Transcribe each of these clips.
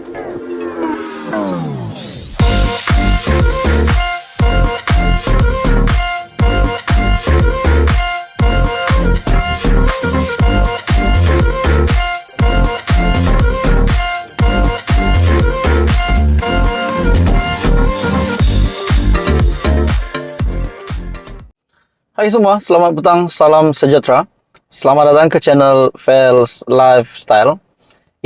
Hai semua, selamat petang, salam sejahtera. Selamat datang ke channel Fels Lifestyle.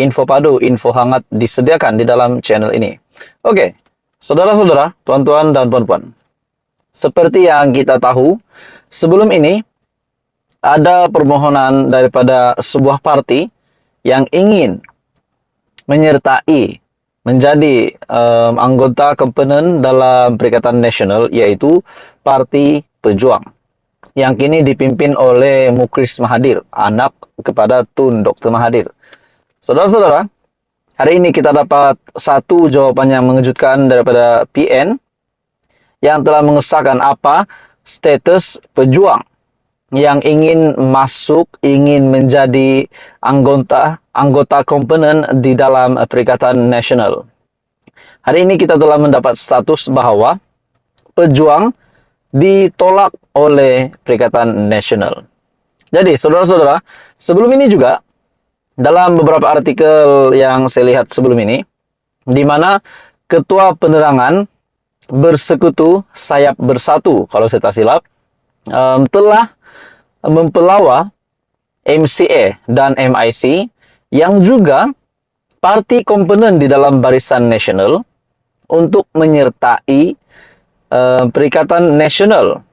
Info padu, info hangat disediakan di dalam channel ini. Oke, saudara-saudara, tuan-tuan dan puan-puan. Seperti yang kita tahu, sebelum ini ada permohonan daripada sebuah parti yang ingin menyertai menjadi anggota komponen dalam Perikatan Nasional, yaitu Parti Pejuang, yang kini dipimpin oleh Mukris Mahathir, anak kepada Tun Dr. Mahathir. Saudara-saudara, hari ini kita dapat satu jawaban yang mengejutkan daripada PN yang telah mengesahkan apa status pejuang yang ingin masuk, ingin menjadi anggota komponen di dalam Perikatan Nasional. Hari ini kita telah mendapat status bahwa pejuang ditolak oleh Perikatan Nasional. Jadi, saudara-saudara, sebelum ini juga, dalam beberapa artikel yang saya lihat sebelum ini, di mana Ketua Penerangan Bersekutu Sayap Bersatu, kalau saya tak silap, telah mempelawa MCA dan MIC, yang juga parti komponen di dalam Barisan Nasional, untuk menyertai Perikatan Nasional.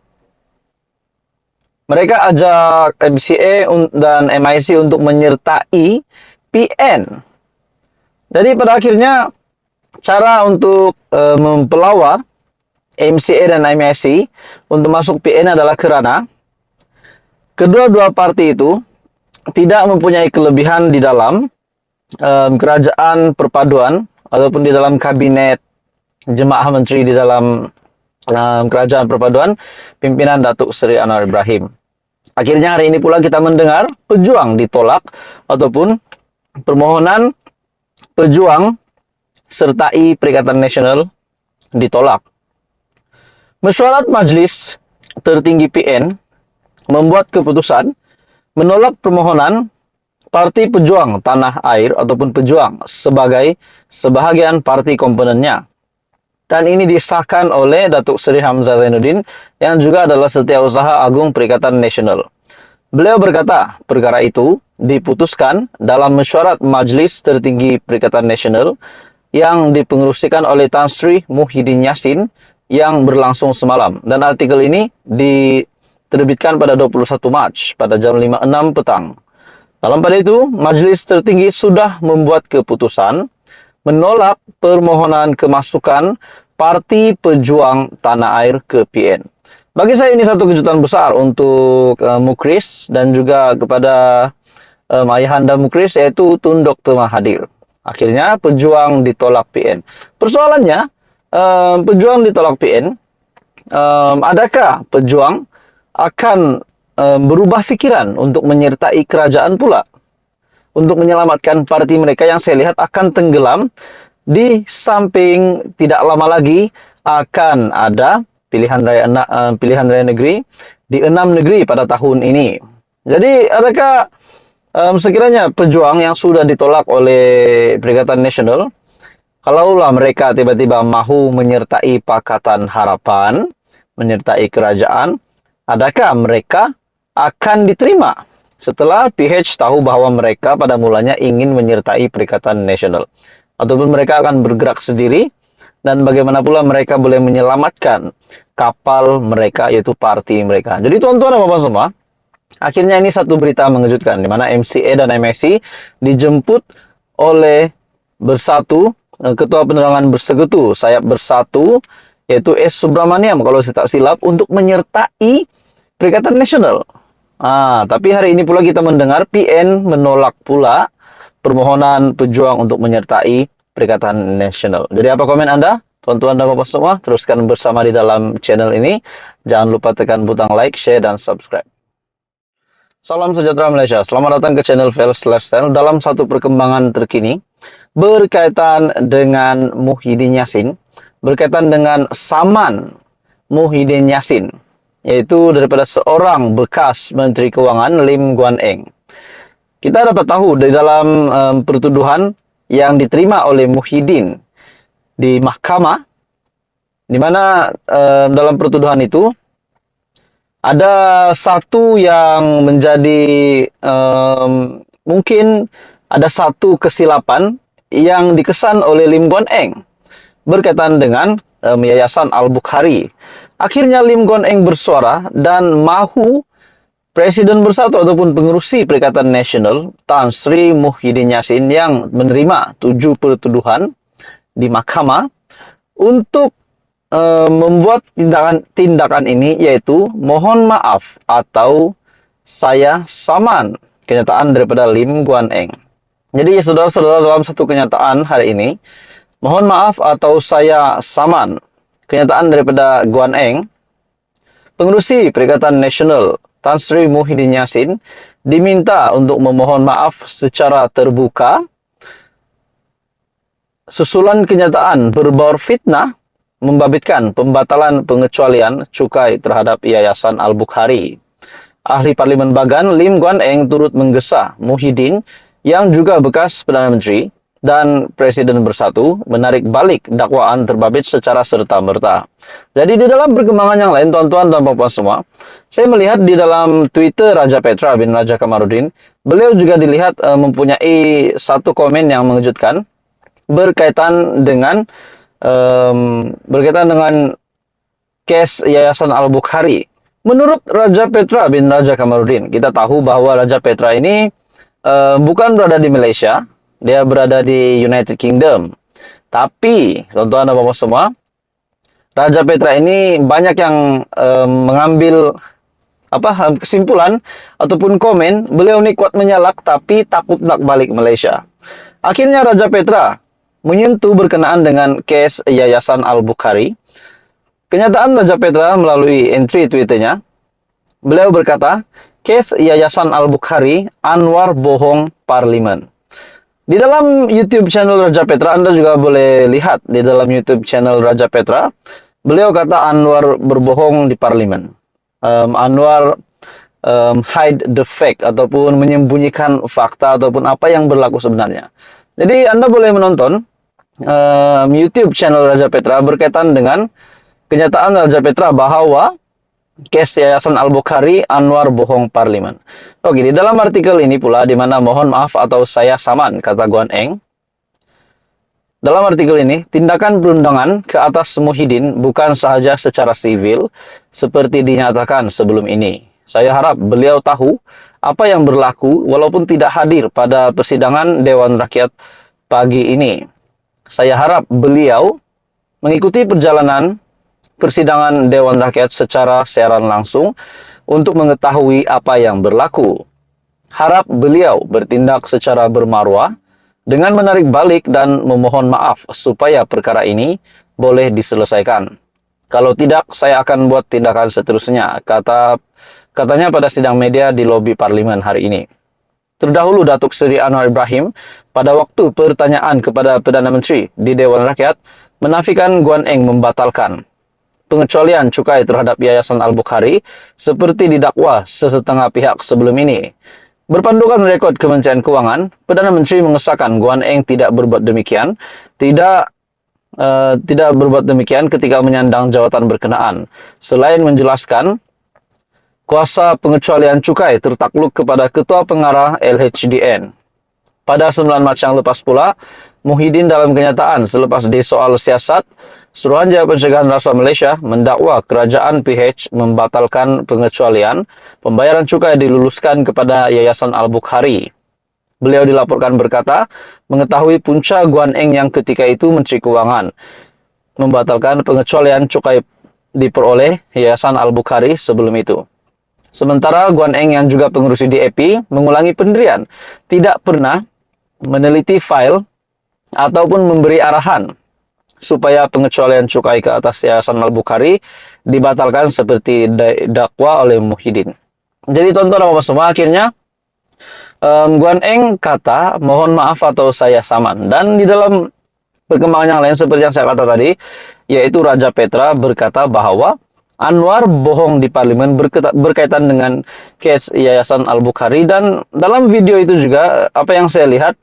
Mereka ajak MCA dan MIC untuk menyertai PN. Jadi pada akhirnya cara untuk mempelawa MCA dan MIC untuk masuk PN adalah kerana kedua-dua parti itu tidak mempunyai kelebihan di dalam kerajaan perpaduan ataupun di dalam kabinet Jemaah Menteri di dalam kerajaan perpaduan pimpinan Datuk Seri Anwar Ibrahim. Akhirnya hari ini pula kita mendengar pejuang ditolak ataupun permohonan pejuang sertai Perikatan Nasional ditolak. Mesyuarat Majlis Tertinggi PN membuat keputusan menolak permohonan Parti Pejuang Tanah Air ataupun Pejuang sebagai sebahagian parti komponennya. Dan ini disahkan oleh Datuk Seri Hamzah Zainuddin yang juga adalah Setiausaha Agung Perikatan Nasional. Beliau berkata, perkara itu diputuskan dalam mesyuarat Majlis Tertinggi Perikatan Nasional yang dipengerusikan oleh Tan Sri Muhyiddin Yassin yang berlangsung semalam. Dan artikel ini diterbitkan pada 21 Mac pada jam 5.06 petang. Dalam pada itu, Majlis Tertinggi sudah membuat keputusan menolak permohonan kemasukan Parti Pejuang Tanah Air ke PN. Bagi saya ini satu kejutan besar untuk Mukris dan juga kepada ayahanda Mukris, yaitu Tun Dr. Mahathir. Akhirnya pejuang ditolak PN. Persoalannya, pejuang ditolak PN, adakah pejuang akan berubah fikiran untuk menyertai kerajaan pula? Untuk menyelamatkan parti mereka yang saya lihat akan tenggelam, di samping tidak lama lagi akan ada pilihan raya negeri di 6 negeri pada tahun ini. Jadi adakah sekiranya pejuang yang sudah ditolak oleh Perikatan Nasional, kalaulah mereka tiba-tiba mahu menyertai Pakatan Harapan, menyertai kerajaan, adakah mereka akan diterima setelah PH tahu bahawa mereka pada mulanya ingin menyertai Perikatan Nasional? Ataupun mereka akan bergerak sendiri, dan bagaimana pula mereka boleh menyelamatkan kapal mereka, yaitu parti mereka. Jadi tuan-tuan dan bapak semua, akhirnya ini satu berita mengejutkan, di mana MCA dan MIC dijemput oleh Bersatu, Ketua Penerangan Bersekutu Sayap Bersatu, yaitu S. Subramaniam kalau saya tak silap, untuk menyertai Perikatan Nasional. Tapi hari ini pula kita mendengar PN menolak pula permohonan pejuang untuk menyertai Perikatan Nasional. Jadi apa komen Anda? Tuan-tuan dan bapak semua, teruskan bersama di dalam channel ini. Jangan lupa tekan butang like, share, dan subscribe. Salam sejahtera Malaysia. Selamat datang ke channel Fels Lifestyle. Dalam satu perkembangan terkini, berkaitan dengan Muhyiddin Yassin, berkaitan dengan saman Muhyiddin Yassin, yaitu daripada seorang bekas Menteri Keuangan Lim Guan Eng. Kita dapat tahu di dalam pertuduhan yang diterima oleh Muhyiddin di mahkamah, di mana dalam pertuduhan itu ada satu yang menjadi mungkin ada satu kesilapan yang dikesan oleh Lim Guan Eng berkaitan dengan Yayasan Al-Bukhari. Akhirnya Lim Guan Eng bersuara dan mahu Presiden Bersatu ataupun pengerusi Perikatan Nasional Tan Sri Muhyiddin Yassin yang menerima 7 pertuduhan di mahkamah untuk membuat tindakan ini, yaitu mohon maaf atau saya saman kenyataan daripada Lim Guan Eng. Jadi saudara-saudara, dalam satu kenyataan hari ini, mohon maaf atau saya saman kenyataan daripada Guan Eng, pengerusi Perikatan Nasional Tan Sri Muhyiddin Yassin diminta untuk memohon maaf secara terbuka susulan kenyataan berbaur fitnah membabitkan pembatalan pengecualian cukai terhadap Yayasan Al-Bukhari. Ahli Parlimen Bagan Lim Guan Eng turut menggesa Muhyiddin yang juga bekas Perdana Menteri dan Presiden Bersatu menarik balik dakwaan terbabit secara serta-merta. Jadi di dalam perkembangan yang lain, tuan-tuan dan puan-puan semua, saya melihat di dalam Twitter Raja Petra bin Raja Kamarudin, beliau juga dilihat mempunyai satu komen yang mengejutkan berkaitan dengan kes Yayasan Al-Bukhari. Menurut Raja Petra bin Raja Kamarudin, kita tahu bahwa Raja Petra ini bukan berada di Malaysia, dia berada di United Kingdom. Tapi, tuan-tuan dan puan-puan semua, Raja Petra ini banyak yang mengambil kesimpulan ataupun komen, beliau ini kuat menyalak tapi takut nak balik Malaysia. Akhirnya Raja Petra menyentuh berkenaan dengan kes Yayasan Al-Bukhari. Kenyataan Raja Petra melalui entry Twitternya, beliau berkata, kes Yayasan Al-Bukhari, Anwar bohong Parlimen. Di dalam YouTube channel Raja Petra, Anda juga boleh lihat di dalam YouTube channel Raja Petra, beliau kata Anwar berbohong di Parlimen. Anwar hide the fact ataupun menyembunyikan fakta ataupun apa yang berlaku sebenarnya. Jadi Anda boleh menonton YouTube channel Raja Petra berkaitan dengan kenyataan Raja Petra bahwa kes Yayasan Al-Bukhari, Anwar bohong Parlimen. Oke, di dalam artikel ini pula, di mana mohon maaf atau saya saman, kata Guan Eng. Dalam artikel ini, tindakan perundangan ke atas Muhyiddin bukan sahaja secara sivil, seperti dinyatakan sebelum ini. Saya harap beliau tahu apa yang berlaku walaupun tidak hadir pada persidangan Dewan Rakyat pagi ini. Saya harap beliau mengikuti perjalanan persidangan Dewan Rakyat secara siaran langsung untuk mengetahui apa yang berlaku. Harap beliau bertindak secara bermarwah dengan menarik balik dan memohon maaf supaya perkara ini boleh diselesaikan. Kalau tidak, saya akan buat tindakan seterusnya, katanya pada sidang media di lobi Parlimen hari ini. Terdahulu Datuk Seri Anwar Ibrahim pada waktu pertanyaan kepada Perdana Menteri di Dewan Rakyat menafikan Guan Eng membatalkan pengecualian cukai terhadap Yayasan Al-Bukhari seperti didakwa sesetengah pihak sebelum ini. Berpandukan rekod Kementerian Keuangan, Perdana Menteri mengesahkan Guan Eng tidak berbuat demikian, tidak berbuat demikian ketika menyandang jawatan berkenaan. Selain menjelaskan, kuasa pengecualian cukai tertakluk kepada Ketua Pengarah LHDN. Pada 9 Mac yang lepas pula, Muhyiddin dalam kenyataan selepas disoal siasat, Suruhanjaya Pencegahan Rasuah Malaysia mendakwa kerajaan PH membatalkan pengecualian pembayaran cukai diluluskan kepada Yayasan Al-Bukhari. Beliau dilaporkan berkata, mengetahui punca Guan Eng yang ketika itu Menteri Keuangan membatalkan pengecualian cukai diperoleh Yayasan Al-Bukhari sebelum itu. Sementara Guan Eng yang juga pengerusi DAP mengulangi pendirian, tidak pernah meneliti file ataupun memberi arahan supaya pengecualian cukai ke atas Yayasan Al-Bukhari dibatalkan seperti didakwa oleh Muhyiddin. Jadi tuan-tuan dan puan semua, akhirnya Guan Eng kata, mohon maaf atau saya saman. Dan di dalam perkembangan yang lain seperti yang saya kata tadi, yaitu Raja Petra berkata bahwa Anwar bohong di parlemen berkaitan dengan case Yayasan Al-Bukhari. Dan dalam video itu juga apa yang saya lihat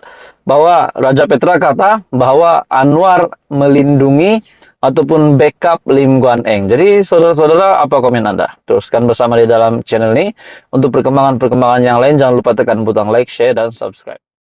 bahwa Raja Petra kata bahwa Anwar melindungi ataupun backup Lim Guan Eng. Jadi saudara-saudara, apa komen Anda? Teruskan bersama di dalam channel ini. Untuk perkembangan-perkembangan yang lain jangan lupa tekan butang like, share, dan subscribe.